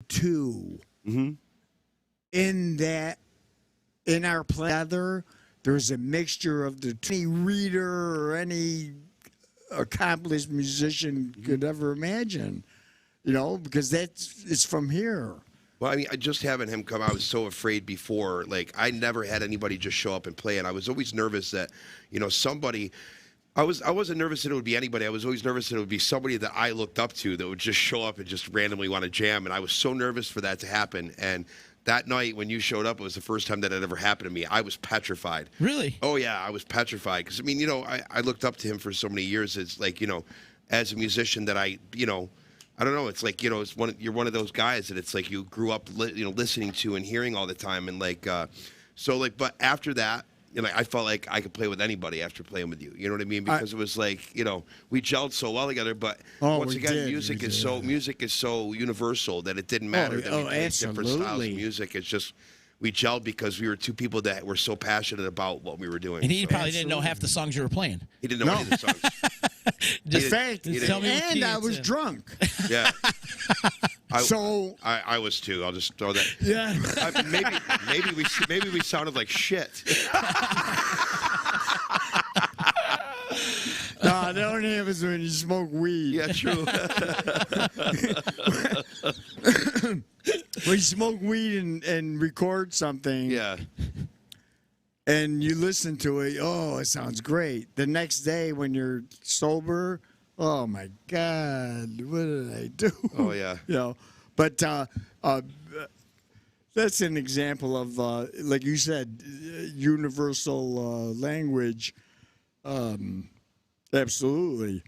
two Mm-hmm. in our play together. There's a mixture of the any reader or any accomplished musician could ever imagine, because it's from here. Well, I mean, just having him come, I was so afraid before. Like, I never had anybody just show up and play, and I was always nervous that, somebody. I wasn't nervous that it would be anybody. I was always nervous that it would be somebody that I looked up to that would just show up and just randomly want to jam, and I was so nervous for that to happen. And that night when you showed up, it was the first time that had ever happened to me. I was petrified. Really? Oh yeah, I was petrified because I looked up to him for so many years. It's like as a musician that I don't know. It's like you're one of those guys that it's like you grew up listening to and hearing all the time, and but after that. I felt like I could play with anybody after playing with you. You know what I mean? Because it was like, we gelled so well together. But once again, music is so universal that it didn't matter that we played different styles of music. It's just we gelled because we were two people that were so passionate about what we were doing. And he probably didn't know half the songs you were playing. He didn't know any of the songs. And I was drunk. Yeah. I was too. I'll just throw that. Yeah. Maybe we sounded like shit. No, that only happens when you smoke weed. Yeah, true. When you smoke weed and record something. Yeah. And you listen to it, it sounds great. The next day when you're sober, oh my God, what did I do? Oh yeah. But that's an example of, like you said, universal language. Absolutely.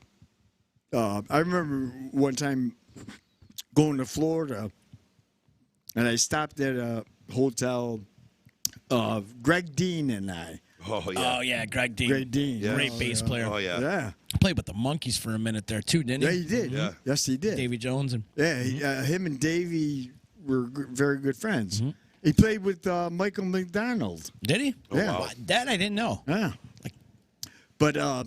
I remember one time going to Florida, and I stopped at a hotel. Greg Dean and I. Oh yeah. Oh yeah, Greg Dean. Greg Dean. Yeah. Great bass player. Oh yeah. Yeah. Played with the Monkees for a minute there too, didn't he? Yeah, he did. Yeah. Yes, he did. Davy Jones and Him and Davey were very good friends. Mm-hmm. He played with Michael McDonald. did he? Oh, Yeah. wow. That I didn't know. Yeah. But in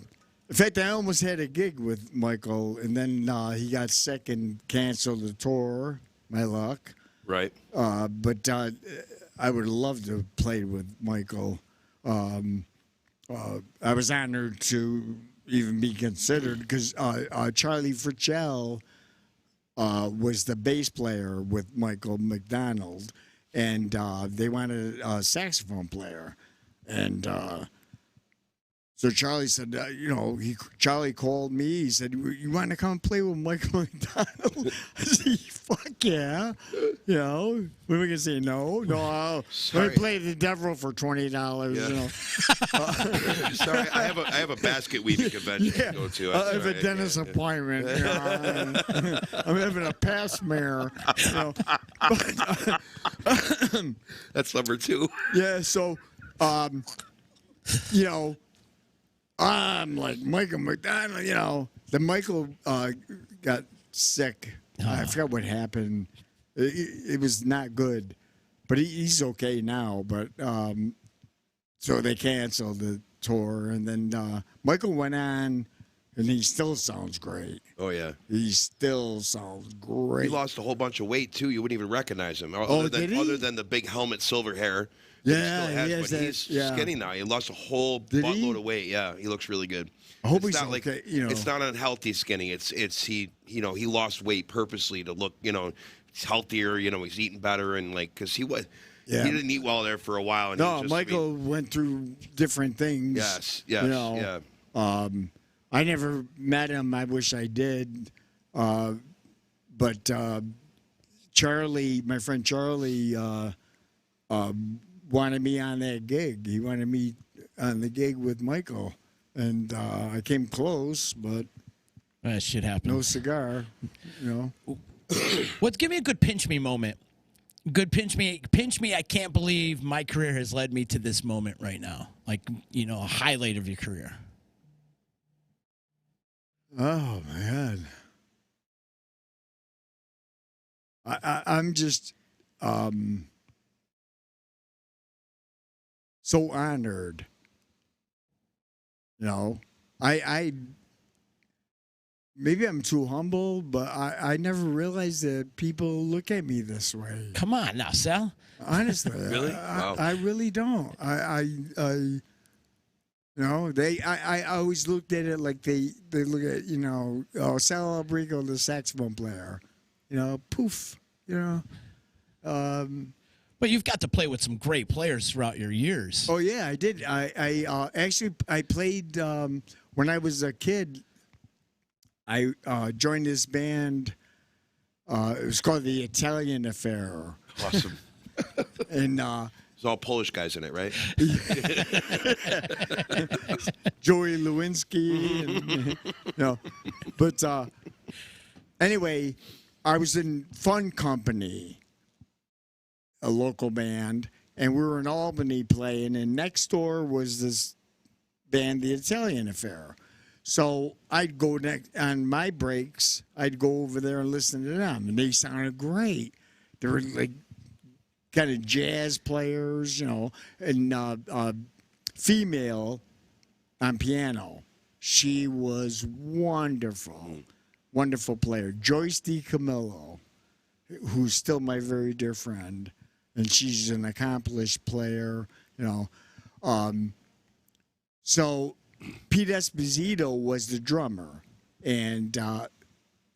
fact, I almost had a gig with Michael, and then he got sick and canceled the tour. My luck. Right. But I would love to play with Michael. I was honored to even be considered because Charlie Fritchell was the bass player with Michael McDonald, and they wanted a saxophone player. And so Charlie said, Charlie called me. He said, "You want to come play with Michael McDonald?" I said, "Fuck yeah!" When are we gonna say no? No, let me play the devil for $20. Yeah. Sorry, I have a basket weaving convention to go to. I have a dentist appointment. I'm having a pap smear. That's number 2. Yeah. So, I'm like Michael McDonald. Then Michael got sick. I forgot what happened. It was not good, but he's okay now. But so they canceled the tour, and then Michael went on, and he still sounds great. Oh yeah. He still sounds great. He lost a whole bunch of weight too. You wouldn't even recognize him. Did he? Other than the big helmet, silver hair. Yeah, he has but that, he's yeah. skinny now. He lost a whole Did he? buttload of weight. Yeah, he looks really good. I hope It's he's not like okay. it's not unhealthy skinny. It's he lost weight purposely to look he's healthier. He's eating better and because he didn't eat well there for a while. And No, Michael went through different things. Yes, yeah. I never met him. I wish I did. But Charlie, my friend Charlie, wanted me on that gig. He wanted me on the gig with Michael. And I came close, but That shit happened. no cigar, Give me a good pinch me moment. Good pinch me. I can't believe my career has led me to this moment right now. A highlight of your career. Oh, man. I'm just so honored. I maybe I'm too humble, but I never realized that people look at me this way. Come on now, Sal. Honestly, Really? Wow. I really don't. I always looked at it like they look at Sal Alberico, the saxophone player, poof, But you've got to play with some great players throughout your years. Oh yeah, I did. I actually played when I was a kid. I joined this band. It was called the Italian Affair, Awesome. and There's all Polish guys in it, right? Joey Lewinsky, and But anyway, I was in Fun Company, a local band, and we were in Albany playing, and next door was this band, the Italian Affair. So I'd go on my breaks, I'd go over there and listen to them, and they sounded great. They were like kind of jazz players, and female on piano. She was wonderful, wonderful player. Joyce DiCamillo, who's still my very dear friend, and she's an accomplished player, So Pete Esposito was the drummer, and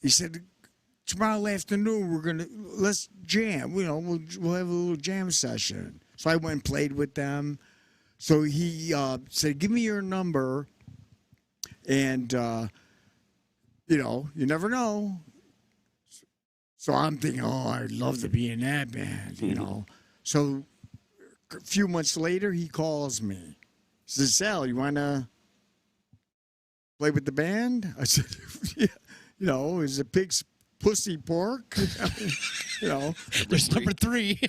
he said, tomorrow afternoon let's jam. We'll have a little jam session. So I went and played with them. So he said, give me your number, and you never know. So I'm thinking, I'd love to be in that band, So a few months later, he calls me. He says, Sal, you want to play with the band? I said, yeah. Is it pig's pussy pork? There's number 3.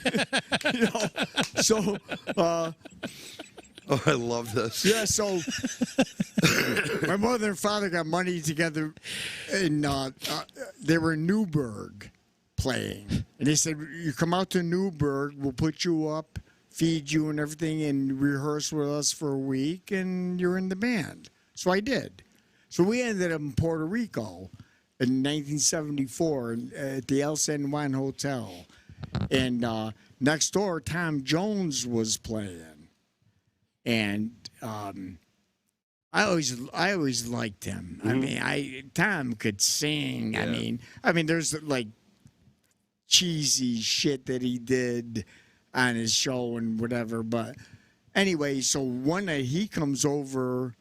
So, Oh, I love this. yeah, so my mother and father got money together, and they were in Newburgh playing. And they said, you come out to Newburgh, we'll put you up, feed you and everything, and rehearse with us for a week, and you're in the band. So I did. So we ended up in Puerto Rico in 1974 at the El San Juan Hotel. And next door, Tom Jones was playing. And I always liked him. I mean, Tom could sing. Yeah. I mean, there's like cheesy shit that he did on his show and whatever. But anyway, so one night he comes over,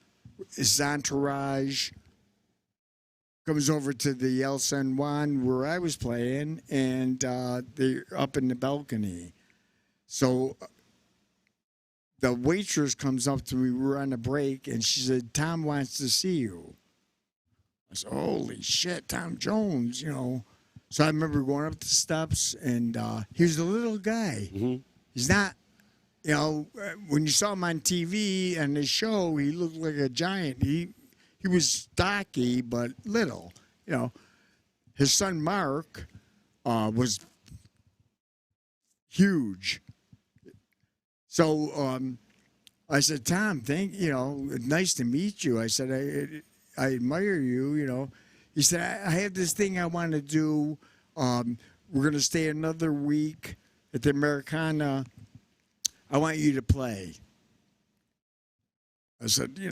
his entourage comes over to the El San Juan where I was playing, and they're up in the balcony. So the waitress comes up to me. We were on a break, and she said, Tom wants to see you. I said, holy shit, Tom Jones, So I remember going up the steps, and he was a little guy. Mm-hmm. He's not, when you saw him on TV and his show, he looked like a giant. He was stocky, but little. His son Mark was huge. So I said, Tom, nice to meet you. I said, I admire you, He said, I have this thing I want to do. We're going to stay another week at the Americana. I want you to play. I said, you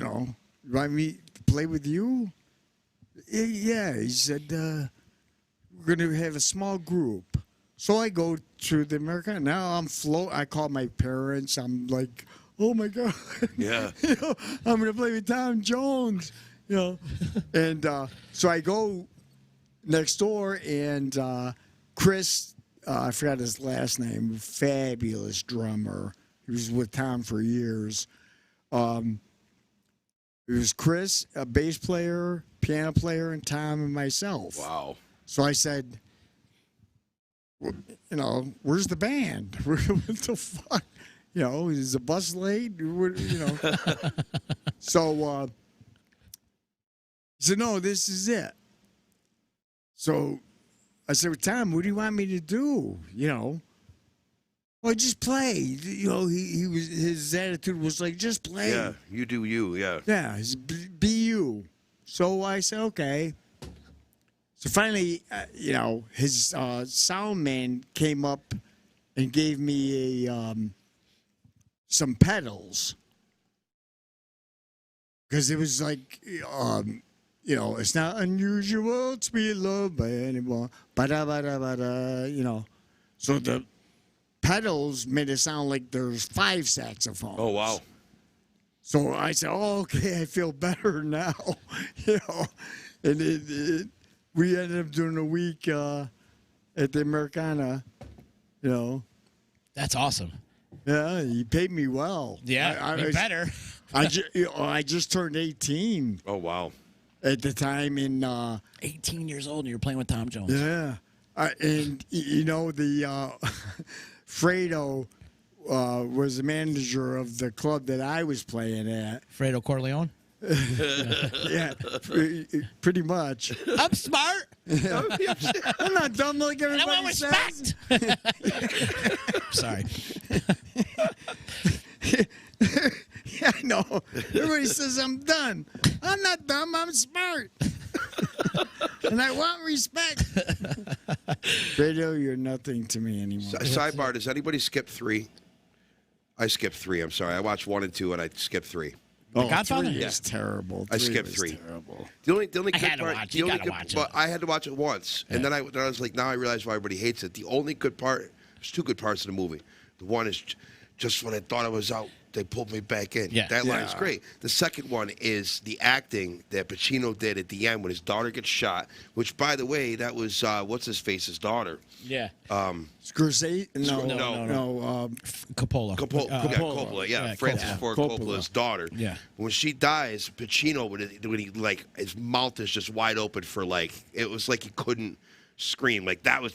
want me to play with you? Yeah. He said, we're going to have a small group. So I go to the Americana. Now I call my parents. I'm like, oh my God. Yeah. I'm going to play with Tom Jones. And so I go next door, and Chris, I forgot his last name, fabulous drummer. He was with Tom for years. It was Chris, a bass player, piano player, and Tom and myself. Wow. So I said, where's the band? What the fuck? Is the bus late? So he said, no, this is it. So I said, well, Tom, what do you want me to do? Well, just play. His attitude was like, just play. Yeah, you do you, yeah. Yeah, be you. So I said, okay. So finally, his sound man came up and gave me some pedals. Because it was like, it's not unusual to be loved by anyone. Ba-da-ba-da-ba-da, So the pedals made it sound like there's 5 saxophones. Oh, wow. So I said, okay, I feel better now. And we ended up doing a week at the Americana, That's awesome. Yeah, he paid me well. Yeah, better. I just turned 18. Oh, wow. At the time in 18 years old and you're playing with Tom Jones. Yeah. And the Fredo was the manager of the club that I was playing at. Fredo Corleone? Yeah, pretty much. I'm smart. I'm not dumb like And I everybody want says. respect. Sorry. Yeah, I know. Everybody says I'm dumb. I'm not dumb. I'm smart. And I want respect. Fredo, you're nothing to me anymore. Sidebar, does anybody skip 3? I skipped 3. I'm sorry. I watched 1 and 2, and I skipped 3. Oh, Godfather? 3 is terrible. I skipped was 3. Terrible. The only good I had to part. watch it. The You only gotta good, watch it. But I had to watch it once, and then I was like, now I realize why everybody hates it. The only good part. There's 2 good parts of the movie. The one is just when I thought I was out, they pulled me back in. Yeah. That line's Yeah. great. The second one is the acting that Pacino did at the end when his daughter gets shot. Which, by the way, that was what's his face's daughter. Yeah. Scorsese? No. Coppola. Coppola, yeah, Francis Coppola. Ford Coppola. Coppola's daughter. Yeah. When she dies, Pacino, when he his mouth is just wide open for it was like he couldn't scream. Like that was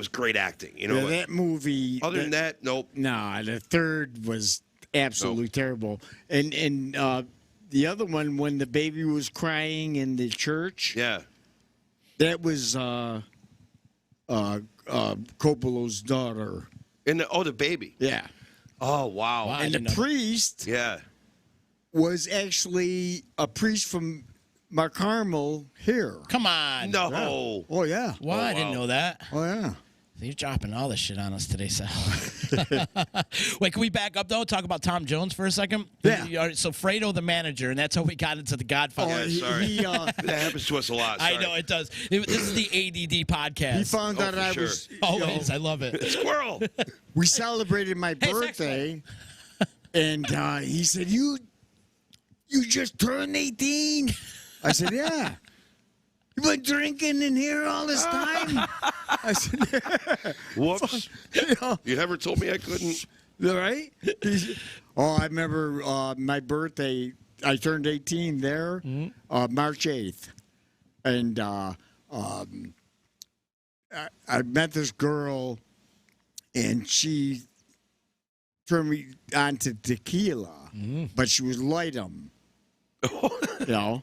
great acting. Yeah, that movie. Other than that, nope. No, the third was absolutely terrible. And the other one, when the baby was crying in the church, Yeah. that was Coppola's daughter. And the baby. Yeah. Oh wow. Wow. I And the didn't know. priest Yeah. was actually a priest from Mark Carmel here. Come on. No. Oh, yeah. Well, I didn't wow. know that. Oh, yeah. You're dropping all this shit on us today, Sal. Wait, can we back up, though? Talk about Tom Jones for a second? Yeah. All right, so Fredo, the manager, and that's how we got into The Godfather. Yeah, sorry. That That happens to us a lot. I Sorry. know it does. This is the ADD podcast. he found out for I sure. was. Always. I love it. Squirrel. We celebrated my Hey, birthday, and he said, "You just turned 18." I said, "Yeah." You been drinking in here all this time? I said, "Yeah." Whoops. You never told me I couldn't. All right? I remember my birthday. I turned 18 there, March 8th, and I met this girl, and she turned me on to tequila, but she was light 'em.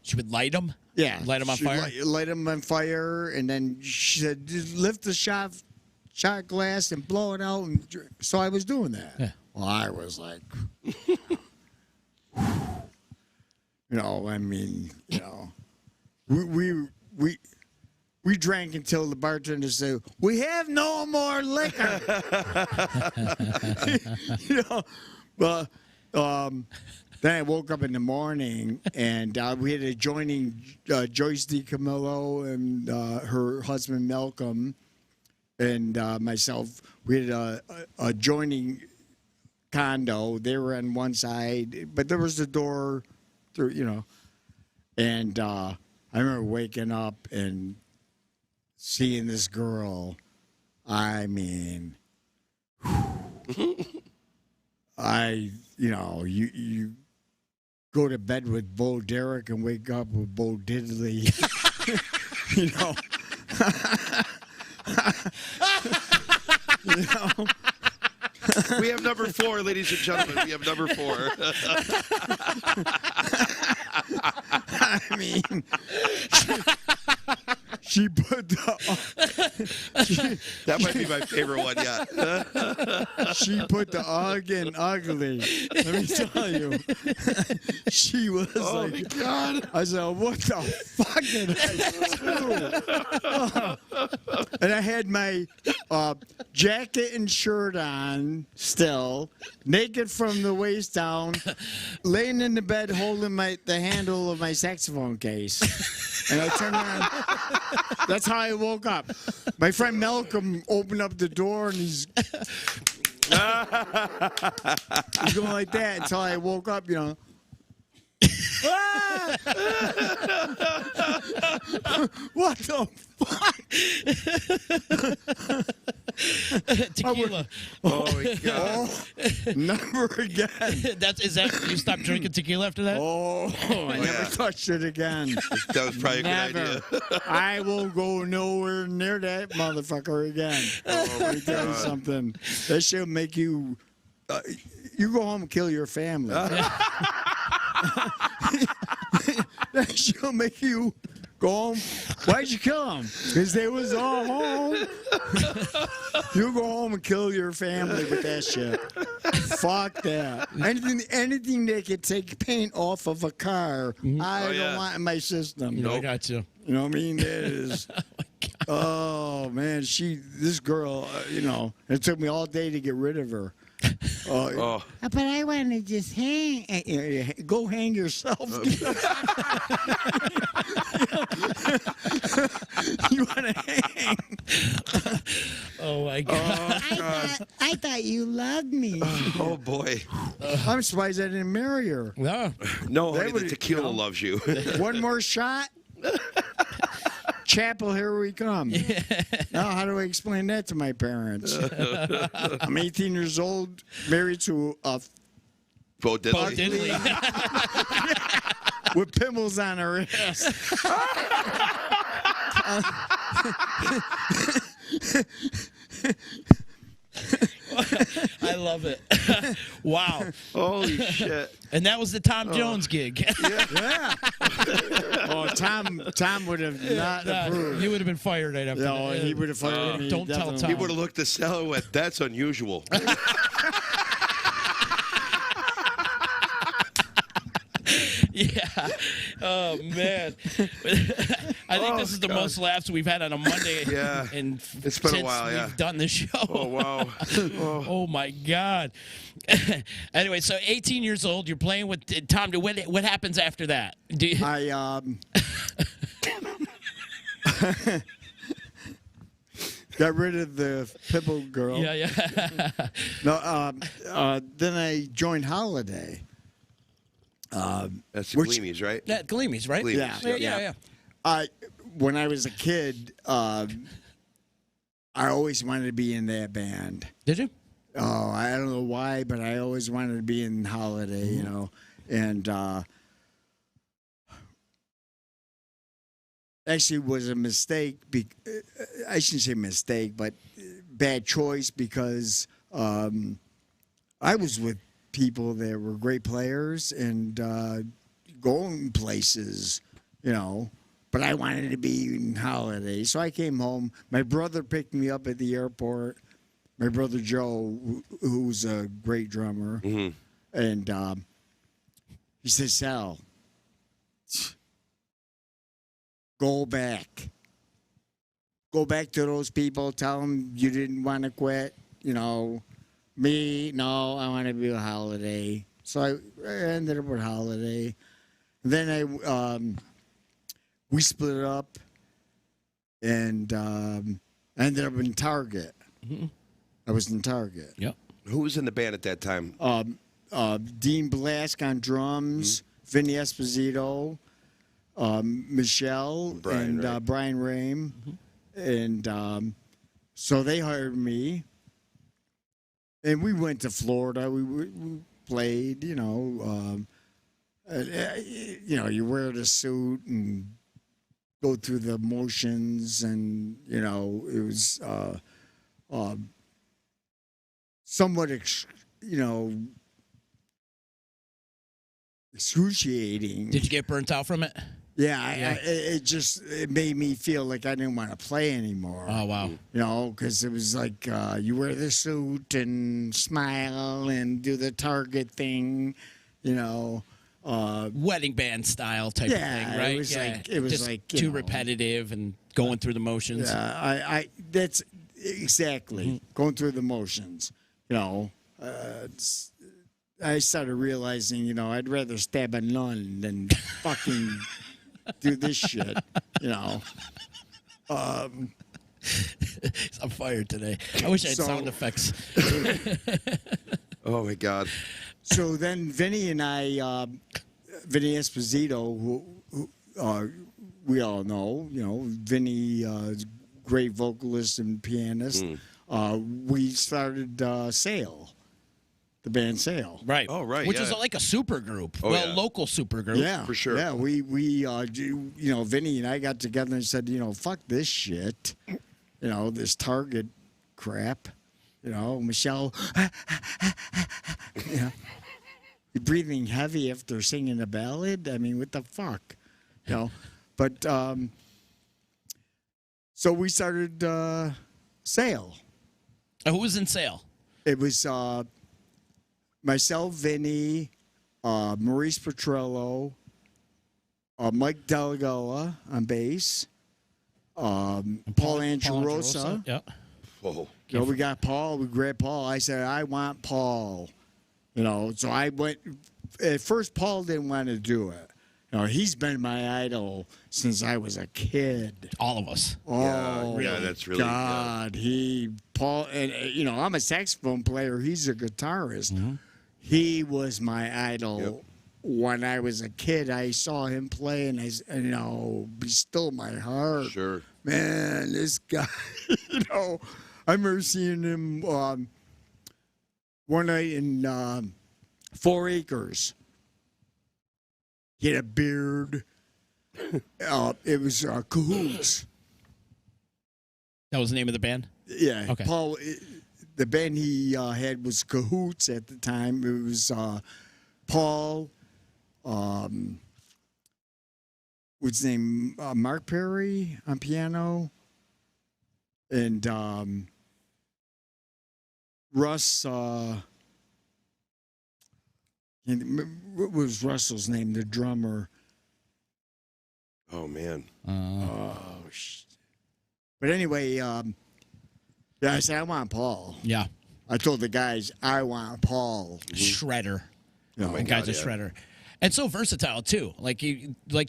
She would light them? Yeah, Light 'em on she fire? Light 'em on fire, and then she said, "Just lift the shot glass and blow it out." And drink. So I was doing that. Yeah. Well, I was like, we drank until the bartender said, "We have no more liquor." But then I woke up in the morning, and we had adjoining Joyce DiCamillo and her husband Malcolm and myself. We had a adjoining condo. They were on one side, but there was a door through, And I remember waking up and seeing this girl. I mean, you go to bed with Bo Derek and wake up with Bo Diddley. We have number 4, ladies and gentlemen. We have number 4. I mean, she put the That might be my favorite one. Yeah. She put the ugg in ugly. Let me tell you. She was Oh like, my God. I said, what the fuck did I do? And I had my jacket and shirt on still, naked from the waist down, laying in the bed holding the handle of my saxophone case. And I turned around. That's how I woke up. My friend Malcolm opened up the door and he's going like that until I woke up, you know. Ah! What the fuck? Tequila. Oh my God. Oh, never again. Is that you stopped drinking tequila after that? Oh, I never yeah. touched it again. That was probably a good Never. idea. I will go nowhere near that motherfucker again. Let me tell you something. That shit'll make you. You go home and kill your family. That shit'll make you go home. Why'd you kill them? Because they was all home. You go home and kill your family with that shit. Fuck that. Anything that could take paint off of a car, I don't want in my system. No, I got you. You know what I mean? That is. Oh man, this girl, you know, it took me all day to get rid of her. Oh. But I want to just hang. Go hang yourself. You want to hang? Oh my God. I thought you loved me. Oh boy. I'm surprised I didn't marry her. No. No, honey, the would've- tequila loves you. One more shot. Chapel, here we come. Now, how do I explain that to my parents? I'm 18 years old, married to a Bo Bo Diddley. Diddley. with pimples on her ass. I love it. Wow. Holy shit. And that was the Tom Jones gig. Yeah. Oh, Tom would have not approved. He would have been fired right after No, that. he would have fired me. Don't tell definitely. Tom. He would have looked at Stella and went, that's unusual. Yeah. Oh man. I think this is the most laughs we've had on a Monday. Yeah. And It's been a since while, yeah. we've done this show. Oh, wow. Oh. Oh my God. Anyway, so 18 years old, you're playing with Tom. What happens after that? Do you, I got rid of the pimple girl. yeah. No, then I joined Holiday. That's the Which- Gleamies, right? Yeah, Gleamies, right? Gleamies, Yeah. When I was a kid, I always wanted to be in that band. Did you? Oh, I don't know why, but I always wanted to be in Holiday, you know. And actually was a mistake. I shouldn't say mistake, but bad choice because I was with people that were great players and going places, you know. But I wanted to be in Holiday. So I came home. My brother picked me up at the airport. My brother Joe, who's a great drummer. Mm-hmm. And he said, Sal, go back. Go back to those people. Tell them you didn't want to quit. You know, me, no, I want to be a Holiday. So I ended up with Holiday. Then we split up and I ended up in Target. Mm-hmm. I was in Target. Yep. Who was in the band at that time? Dean Blask on drums, Vinny Esposito, Michelle, Brian, and right? Brian Rame. And so they hired me. And we went to Florida. We played, you know. You wear the suit and go through the motions. And, you know, it was somewhat, excruciating. Did you get burnt out from it? Yeah, it made me feel like I didn't want to play anymore. Oh wow. You know, because it was like you wear the suit and smile and do the target thing, you know. Wedding band style type of thing, right? It was just like too repetitive and going through the motions. I that's exactly going through the motions. You know, I started realizing, you know, I'd rather stab a nun than fucking do this shit. You know. He's on fire today. I wish I had sound effects. Oh my God. So then Vinny and I, Vinny Esposito, who we all know, you know, Vinny, great vocalist and pianist. We started Sail, the band Sail. Right. Oh, right, Which yeah. is like a super group. Oh, well, yeah. local super group. Yeah, For sure. Yeah, we you know, Vinny and I got together and said, you know, fuck this shit, you know, this Target crap, you know, Michelle, you know, you're breathing heavy after singing a ballad. I mean, what the fuck, you know? But so we started Sail. Who was in Sale? It was myself, Vinny, Maurice Petrillo, Mike Delagoa on bass, Paul Angelosa. Yeah. Whoa. You know, we got Paul. We grabbed Paul. I said, I want Paul. You know, so I went. At first, Paul didn't want to do it. You know, he's been my idol since I was a kid. All of us. Oh, Yeah, that's really God. Paul, and you know, I'm a saxophone player. He's a guitarist. He was my idol. Yep. When I was a kid, I saw him play, and you know, he stole my heart. Sure. Man, this guy, you know, I remember seeing him one night in 4 Acres. He had a beard. It was Cahoots. That was the name of the band? Yeah. Okay. Paul, the band he had was Cahoots at the time. It was Paul, what's his name? Mark Perry on piano. And Russ, what was Russell's name? The drummer. Oh man. But anyway, yeah, I said, I want Paul. Yeah. I told the guys, I want Paul. Shredder. You know, my The guy's God, a yeah. shredder. And so versatile too. Like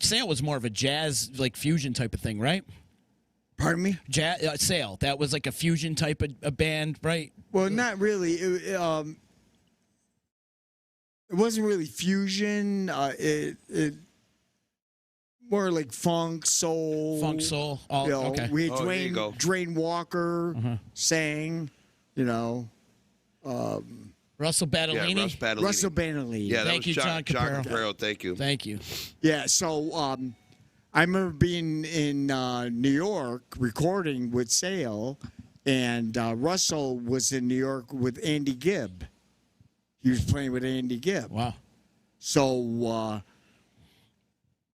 Sale was more of a jazz like fusion type of thing, right? Pardon me? Sale. That was like a fusion type of a band, right? Well, not really. It wasn't really fusion. It more like funk, soul. Funk soul. All You know, okay. we had Oh, there you go. Dwayne Walker sang, you know. Russell Battellini. Yeah, Russ Battellini. Russell Bannerly. Yeah, that Thank was you, John Caparo. Caparo. Thank you. Thank you. Yeah, so I remember being in New York recording with Sale, and Russell was in New York with Andy Gibb. He was playing with Andy Gibb. Wow. So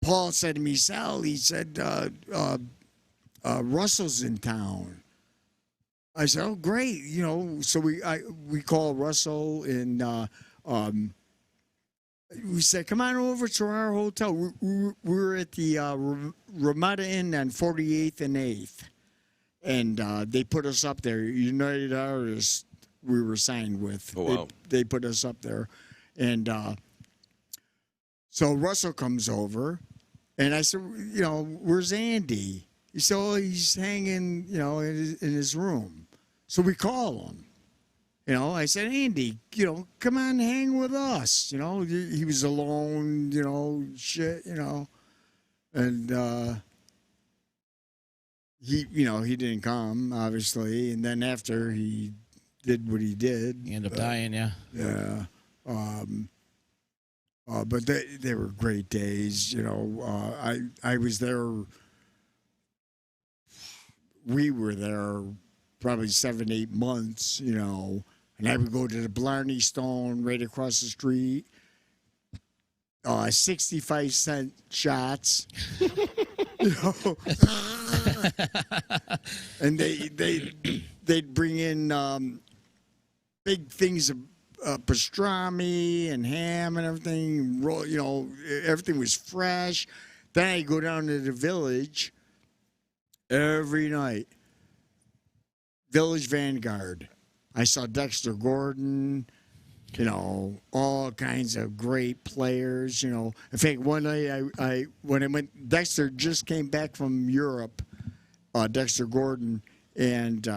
Paul said to me, Sal, he said, Russell's in town. I said, oh, great. You know, so we called Russell, and we said, come on over to our hotel. We were at the Ramada Inn on 48th and 8th. And they put us up there. United Artists we were signed with. Oh, wow. They put us up there. And so Russell comes over. And I said, you know, where's Andy? He said, oh, he's hanging, you know, in his room. So we call him. You know, I said, Andy, you know, come on, hang with us. You know, he was alone, you know, shit, you know. And he, you know, he didn't come, obviously. And then after he did what he did. He ended up dying, yeah. Yeah. But they were great days, you know. I was there. We were there probably 7, 8 months, you know. And I would go to the Blarney Stone right across the street. 65-cent shots. You know? And they'd bring in big things of pastrami and ham and everything. You know, everything was fresh. Then I go down to the Village every night. Village Vanguard. I saw Dexter Gordon, you know, all kinds of great players, you know. In fact, one night when I went, Dexter just came back from Europe, Dexter Gordon, and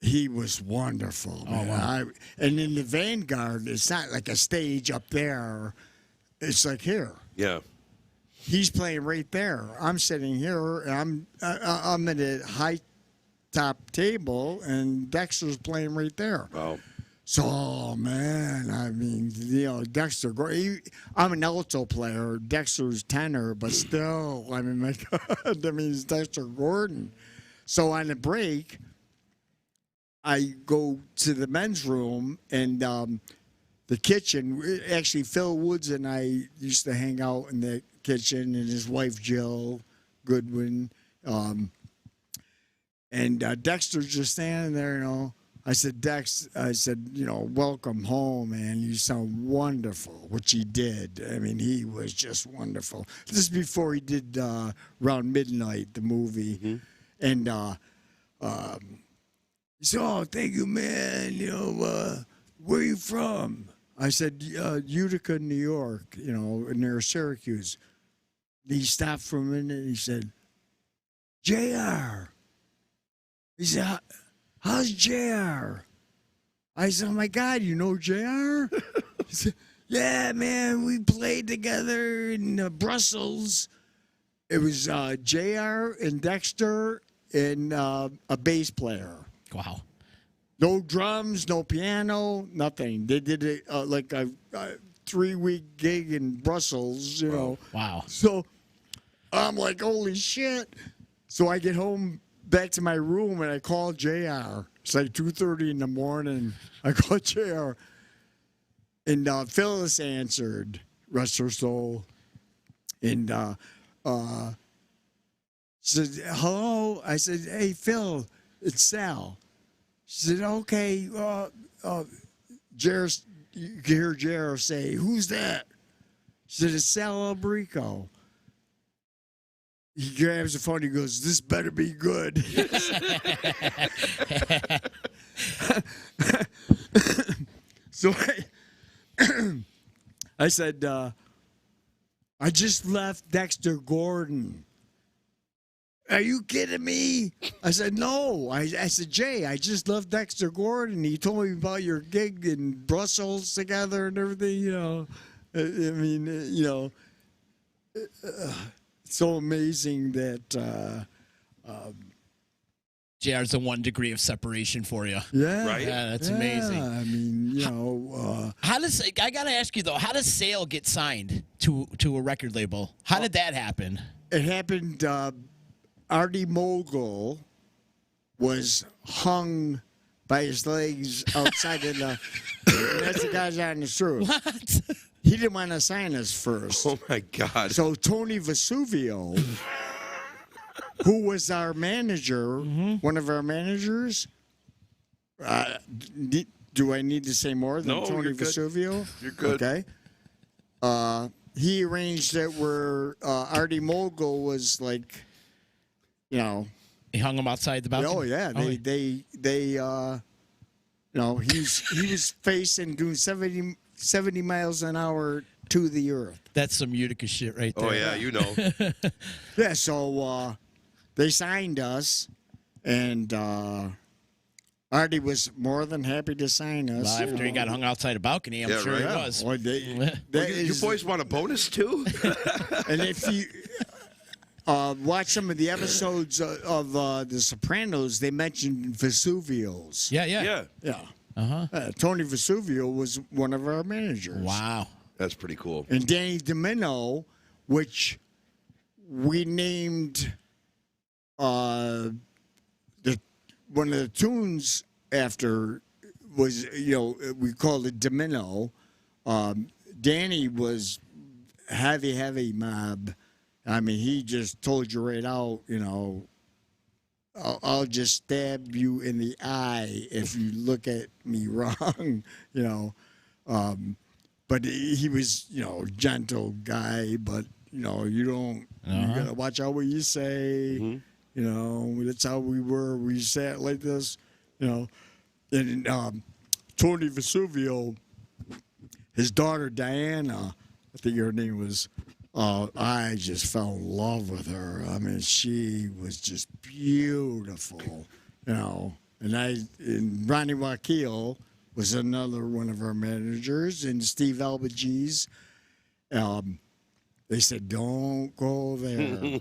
he was wonderful, man. wow. And in the Vanguard, it's not like a stage up there. It's like here. Yeah. He's playing right there. I'm sitting here, and I'm at a high top table, and Dexter's playing right there. Wow. So, oh, man, I mean, you know, Dexter, I'm an alto player. Dexter's tenor, but still, I mean, my God, I mean, it's Dexter Gordon. So on the break, I go to the men's room, and the kitchen, actually, Phil Woods and I used to hang out in the kitchen, and his wife, Jill Goodwin. And Dexter's just standing there, you know. I said, Dex, you know, welcome home, man. You sound wonderful, which he did. I mean, he was just wonderful. This is before he did Around Midnight, the movie. Mm-hmm. And he said, oh, thank you, man. You know, where are you from? I said, Utica, New York, you know, near Syracuse. He stopped for a minute and he said, JR. He said, how's JR? I said, oh, my God, you know JR? He said, yeah, man, we played together in Brussels. It was JR and Dexter and a bass player. Wow. No drums, no piano, nothing. They did it like a 3-week gig in Brussels, you know. Wow. So I'm like, holy shit. So I get home back to my room and I call JR. It's like 2:30 in the morning. I call JR. And Phyllis answered, rest her soul. And she said, hello. I said, hey, Phil, it's Sal. She said, okay. JR, you can hear JR say, who's that? She said, it's Sal Alberico. He grabs the phone. He goes, this better be good. So I said, I just left Dexter Gordon. Are you kidding me? I said, no. I said, Jay, I just left Dexter Gordon. He told me about your gig in Brussels together and everything, you know. I mean, you know, it's so amazing that JR's the 1 degree of separation for you. yeah, Right? Yeah, that's amazing. I mean, you know, How does I gotta ask you though? How does Sale get signed to a record label? How did that happen? it happened. Artie Mogul was hung by his legs outside of the. That's the guy's on the truth. What? He didn't want to sign us first. Oh my God. So Tony Vesuvio, who was our manager, one of our managers, do I need to say more than No, Tony you're good. Vesuvio? You're good. Okay. He arranged it where Artie Mogul was like, you know. He hung him outside the balcony. Oh yeah, they you know, he was facing doing 70 miles an hour to the earth. That's some Utica shit right there. Oh yeah, you know. Yeah, so they signed us, and Artie was more than happy to sign us. Well, after he got hung outside a balcony, I'm Yeah, sure right. he Yeah, was. well, Well, you boys want a bonus too? And if you watch some of the episodes of The Sopranos, they mentioned Vesuvios. Yeah, yeah. Yeah. Yeah. Uh-huh. Tony Vesuvio was one of our managers. Wow. That's pretty cool. And Danny Domino, which we named one of the tunes after, was, you know, we called it Domino. Danny was heavy mob. I mean, he just told you right out, you know, I'll just stab you in the eye if you look at me wrong, you know. But he was, you know, gentle guy, but, you know, you got to watch out what you say. Mm-hmm. You know, that's how we were. We sat like this, you know. And Tony Vesuvio, his daughter Diana, I think her name was, I just fell in love with her. I mean, she was just beautiful, you know. And Ronnie Wakil was another one of our managers, and Steve Albagees. They said, don't go there.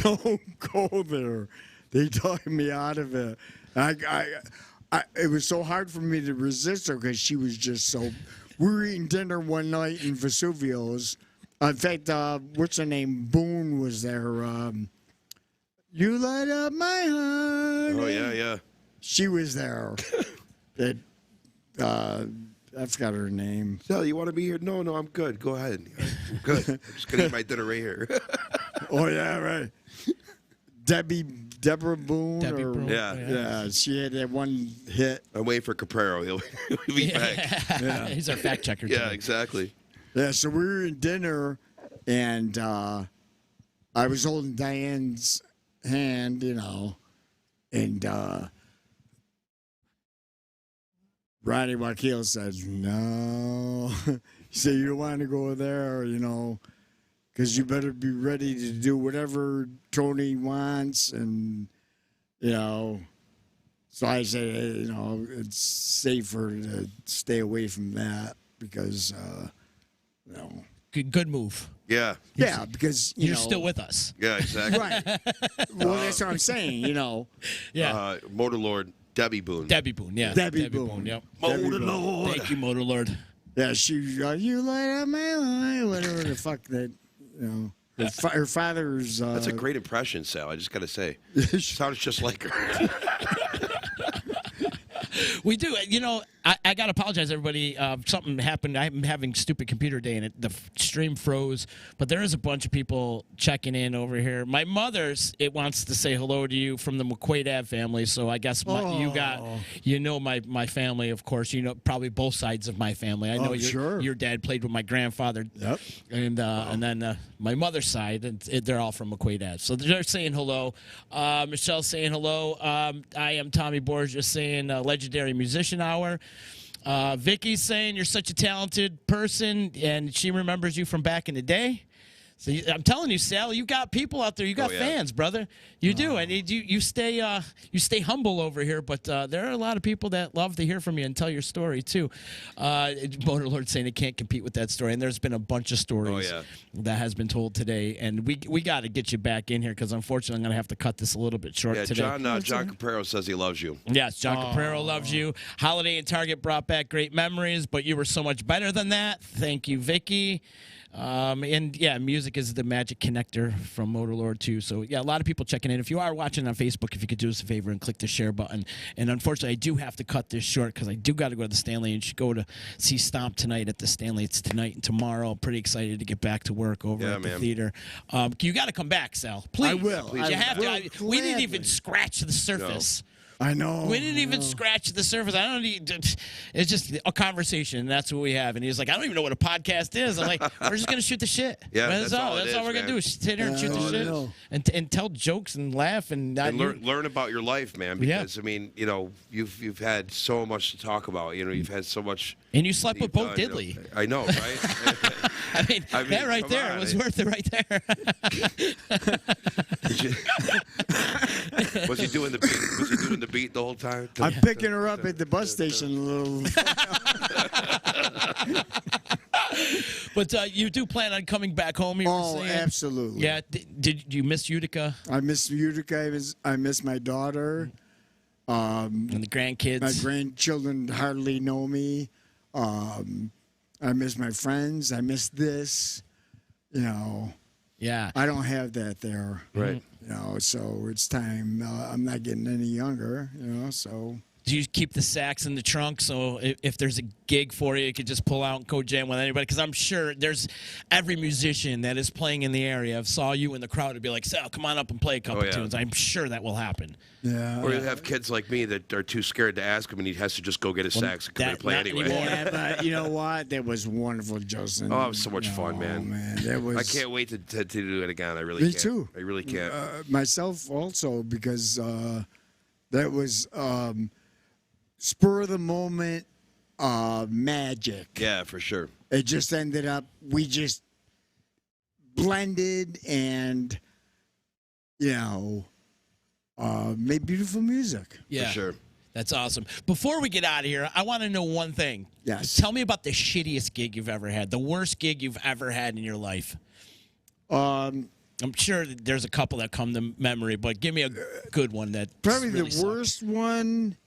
Don't go there. They talked me out of it. It was so hard for me to resist her because she was just so. We were eating dinner one night in Vesuvio's. In fact, what's her name? Boone was there. You light up my heart. Oh, yeah. She was there. That I forgot her name. Sal, you want to be here? No, I'm good. Go ahead. I'm good. I'm just going to eat my dinner right here. Oh, yeah, right. Deborah Boone. Debbie Boone. Yeah, she had that one hit. I'm waiting for Caprero. He'll be back. Yeah. He's our fact checker. Yeah, today. exactly. Yeah, so we were in dinner, and I was holding Diane's hand, you know, and Ronnie Wakil said, no. He said, you don't want to go there, you know, because you better be ready to do whatever Tony wants. And, you know, so I said, hey, you know, it's safer to stay away from that because, you know. Good move. Yeah. Yeah, because, You're know, still with us. Yeah, exactly. Right. Well, that's what I'm saying, you know. Yeah. Motor Lord Debbie Boone. Debbie Boone. Yeah. Debbie Boone. Yep. Debbie Motor Boone. Lord. Thank you, Motor Lord. Yeah, she, you light up my life, whatever the fuck that, you know. Her father's. That's a great impression, Sal. I just got to say. Sounds just like her. We do. You know, I got to apologize, everybody. Something happened. I'm having stupid computer day, and the stream froze. But there is a bunch of people checking in over here. My mother's, it wants to say hello to you from the McQuaid Ave family. So I guess you know my family, of course. You know probably both sides of my family. I know your dad played with my grandfather. Yep. And then my mother's side, and they're all from McQuaid Ave. So they're saying hello. Michelle's saying hello. I am Tommy Borges saying legendary musician hour. Vicky's saying you're such a talented person, and she remembers you from back in the day. So I'm telling you, Sal, you got people out there. You got fans, brother. You do, and you stay humble over here. But there are a lot of people that love to hear from you and tell your story too. Motor Lord saying it can't compete with that story, and there's been a bunch of stories that has been told today, and we got to get you back in here because unfortunately I'm going to have to cut this a little bit short today. John Caprero says he loves you. Yes, John Caprero loves you. Holiday and Target brought back great memories, but you were so much better than that. Thank you, Vicky. And yeah, music is the magic connector from Motor Lord too. So yeah, a lot of people checking in. If you are watching on Facebook, if you could do us a favor and click the share button. And unfortunately, I do have to cut this short because I do got to go to the Stanley and go to see Stomp tonight at the Stanley. It's tonight and tomorrow. I'm pretty excited to get back to work over at the theater. You got to come back, Sal. Please. I will. Please. You have to. We didn't even scratch the surface. No. I know. We didn't even scratch the surface. I don't need. It's just a conversation. And that's what we have. And he's like, I don't even know what a podcast is. I'm like, we're just gonna shoot the shit. Yeah, that's all. That's all we're gonna do. Is sit here and shoot the shit and tell jokes and laugh and learn about your life, man. Because I mean, you know, you've had so much to talk about. You know, you've had so much. And you slept with Bo Diddley. You know, I know, right? I mean, that right there was worth it, right there. Was he doing the beat? Was he doing the beat the whole time? I'm picking her up at the bus station a little. But you do plan on coming back home? You were saying? Absolutely. Yeah. Did you miss Utica? I miss Utica. I miss my daughter. And the grandkids. My grandchildren hardly know me. I miss my friends. I miss this. You know. Yeah. I don't have that there. Right. You know, so it's time. I'm not getting any younger, you know, so. Do you keep the sax in the trunk so if there's a gig for you, you could just pull out and go jam with anybody? Because I'm sure there's every musician that is playing in the area. If saw you in the crowd, would be like, Sal, come on up and play a couple tunes. I'm sure that will happen. Yeah. Or you have kids like me that are too scared to ask him, and he has to just go get his sax and come in and play not anyway. anymore. Yeah, but you know what? That was wonderful, Justin. Oh, it was so much fun, man. That was. I can't wait to do it again. I really Me can't. too. I really can't. Myself also, because that was spur of the moment magic. Yeah, for sure. It just ended up, we just blended and, made beautiful music. Yeah. For sure. That's awesome. Before we get out of here, I want to know one thing. Yes. Tell me about the shittiest gig you've ever had, the worst gig you've ever had in your life. Um, I'm sure that there's a couple that come to memory, but give me a good one that Probably really the sucked. worst one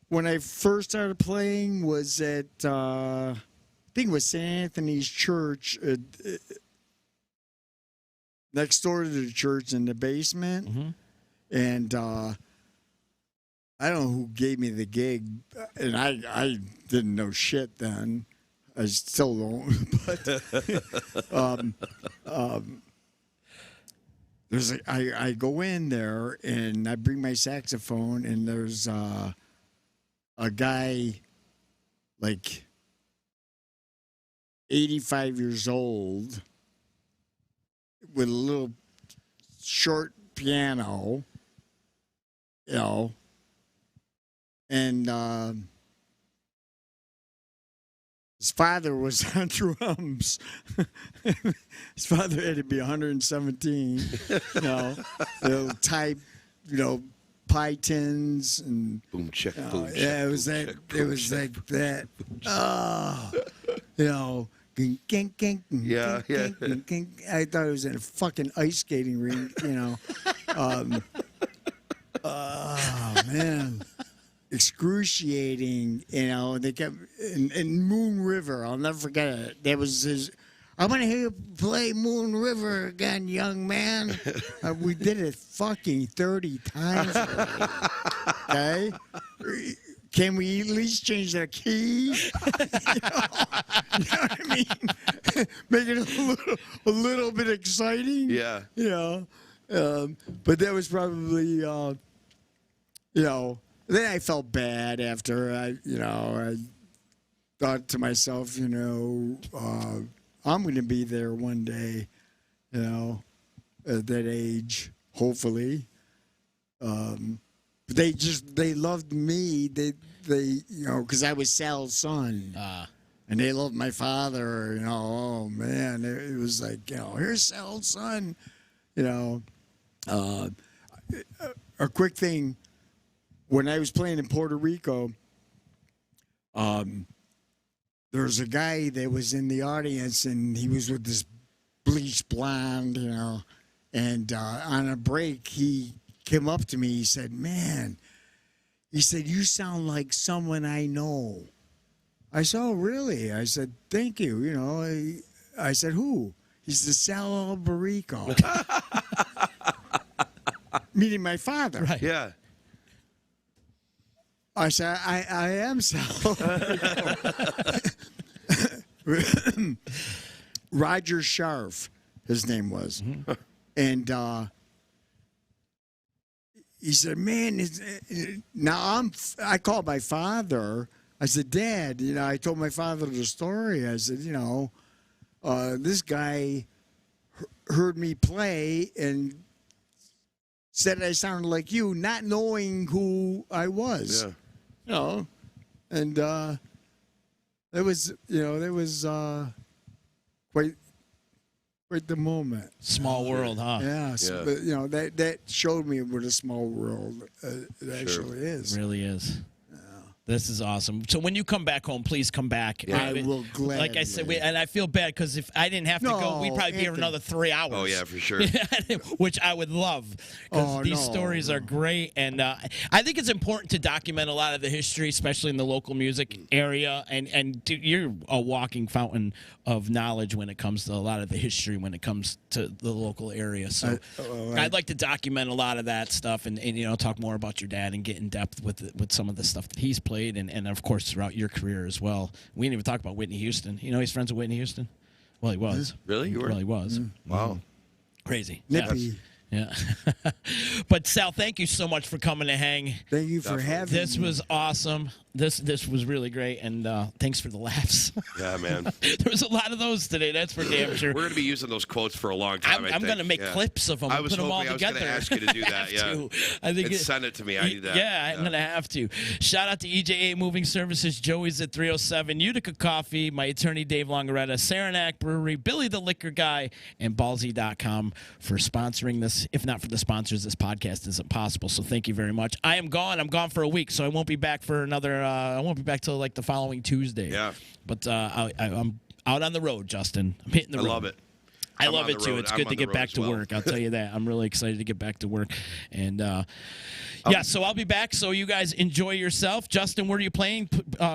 when I first started playing was at, I think it was St. Anthony's Church, next door to the church in the basement. Mhm. And I don't know who gave me the gig, and I didn't know shit then. I still don't. But there's I go in there and I bring my saxophone, and there's a guy like 85 years old with a little short piano, and his father was on drums. His father had to be 117, they'll type, pie tins and Boom, check, boom, check. yeah, it was boom, that. check, It boom, was check. like that. Oh, ging, ging, ging, ging, Yeah, ging, ging, ging. I thought it was in a fucking ice skating rink. Oh man, excruciating. They kept in Moon River. I'll never forget it. That was his. I want to hear you play Moon River again, young man. We did it fucking 30 times already. Okay? Can we at least change the key? You know what I mean? Make it a little bit exciting. Yeah. But that was probably, then I felt bad after I thought to myself, I'm going to be there one day, at that age, hopefully. But they loved me. They because I was Sal's son. And they loved my father, oh man. It was like, here's Sal's son, A quick thing, when I was playing in Puerto Rico, there was a guy that was in the audience, and he was with this bleached blonde, and on a break, he came up to me. He said, man, you sound like someone I know. I said, oh, really? I said, thank you. I said, who? He said, Sal Alberico. Meaning my father. Right. Yeah. I said, I am Sal. Roger Scharf, his name was. Mm-hmm. And he said, man, now I called my father. I said, Dad, I told my father the story. I said, this guy heard me play and said I sounded like you, not knowing who I was. Yeah. And it was quite the moment. Small world, huh? Yeah. Yeah. But, that showed me what a small world it actually is. It really is. This is awesome. So when you come back home, please come back. I will gladly. Like I said, and I feel bad because if I didn't have to go, we'd probably be here Anthony. another 3 hours. Oh yeah, for sure. Which I would love because these no, stories are great, and I think it's important to document a lot of the history, especially in the local music area. And you're a walking fountain of knowledge when it comes to a lot of the history when it comes to the local area. So I'd like to document a lot of that stuff, and talk more about your dad and get in depth with some of the stuff that he's played, and of course throughout your career as well. We didn't even talk about Whitney Houston. He's friends with Whitney Houston. Well, he was. Really? You were? Well, he was. Wow. Crazy. Nippy. Yeah. But Sal, thank you so much for coming to hang. Thank you for having me. This was awesome. This was really great, and thanks for the laughs. Yeah, man. There was a lot of those today. That's for damn sure. We're going to be using those quotes for a long time. I'm going to make clips of them. I was put them all hoping I was together. going to ask you to do that. Yeah. I think And send it to me. I need that. Yeah, I'm going to have to. Shout out to EJA Moving Services, Joey's at 307, Utica Coffee, my attorney Dave Longaretta, Saranac Brewery, Billy the Liquor Guy, and Ballsy.com for sponsoring this. If not for the sponsors, this podcast isn't possible. So thank you very much. I am gone. I'm gone for a week, so I won't be back for another. I won't be back till like the following Tuesday. Yeah. But I'm out on the road, Justin. I'm hitting the road. I love it. I I'm love on it the too. road. It's I'm good on to the get road back as to well. work. I'll tell you that. I'm really excited to get back to work. And so I'll be back. So you guys enjoy yourself. Justin, where are you playing?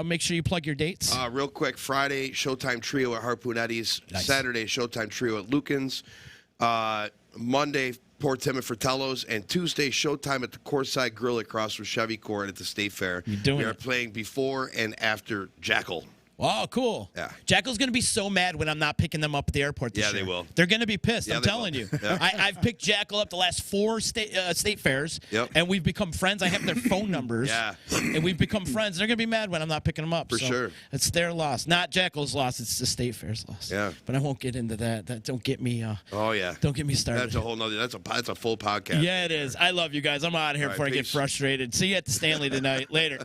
Make sure you plug your dates. Real quick, Friday, Showtime Trio at Harpoon Eddie's. Nice. Saturday, Showtime Trio at Lucan's. Monday, Port Tim and Fratello's. And Tuesday, Showtime at the Courtside Grill across from Chevy Court at the State Fair. You're doing we are it. playing before and after Jackal. Oh, cool. Yeah. Jackal's going to be so mad when I'm not picking them up at the airport this Yeah, year. they will. They're going to be pissed. Yeah, I'm they telling will. you. Yeah. I've picked Jackal up the last 4 state fairs, Yep. and we've become friends. I have their phone numbers, Yeah. and we've become friends. They're going to be mad when I'm not picking them up. For sure. It's their loss. Not Jackal's loss. It's the state fair's loss. Yeah. But I won't get into that. Don't get me Oh, yeah. Don't get me started. That's a whole nother. That's a full podcast. Yeah, it is. I love you guys. I'm out of here All right, before I get peace. frustrated. See you at the Stanley tonight. Later.